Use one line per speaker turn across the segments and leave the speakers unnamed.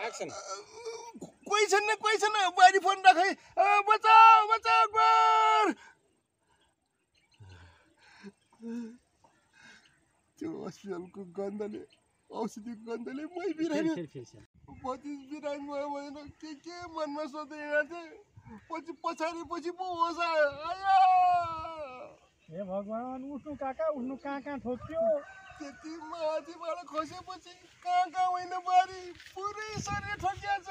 action
कोही छैन बुहारी फोन राखे बचाऊ बचाऊ गोर त्यो हस्पिटलको गन्धले औषधिको गन्धले मै बिरामी बत्तिस बिरामी भयो भनेर के मनमा सोध्दै हिँड्थे पछि पछाडि पो होस् आयो
हे भगवान उठ्नु कहाँ ठोक्यो
त्यति माथिबाट खसेपछि कहाँ होइन बुहारी पुरै शरीर ठोकिया छ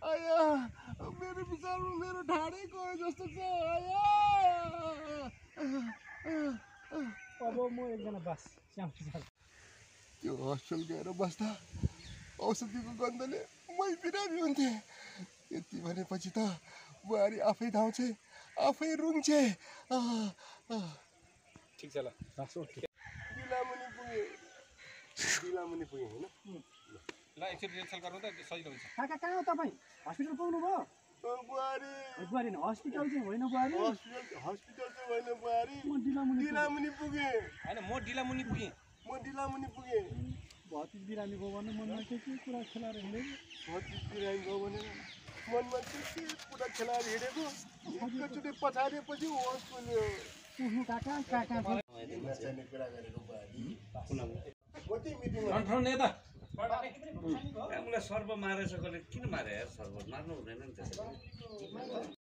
आया मेरो विचारमा मेरो ढाडै गयो जस्तो छ आया
अब म एकजना बास श्याम
त्यो हस्पिटल गएर बस्दा औषधिको गन्धले मै बिरामी हुन्थे यति भनेपछि त बुहारी आफै धाउँछे आफै रुङ्छे
ठिक छ ल
दिलामुनि पुगे होइन
ल एकचोटि रिहर्सल गरौँ त सजिलो हुन्छ
काका कहाँ हो तपाईँ हस्पिटल पुग्नु भयो बुहारी हस्पिटल चाहिँ होइन बुहारी
हस्पिटल चाहिँ होइन बुहारी
म
दिलामुनि पुगे
होइन म डिलामुनि पुगेँ
भतिज बिरामी गयो भने मनमा के कुरा खेलाएर हिँडेको
भतिज बिरामी गयो भनेर मनमा के कुरा खेलाएर हिँडेको एकैचोटि पछाडिएपछि होस् बोल्यो
उठ्नु कहाँ
नचाहिने कुरा गरेको बुहारी
उसलाई सर्प मारेछ कसले किन मारे यार सर्प मार्नु हुँदैन नि त्यसरी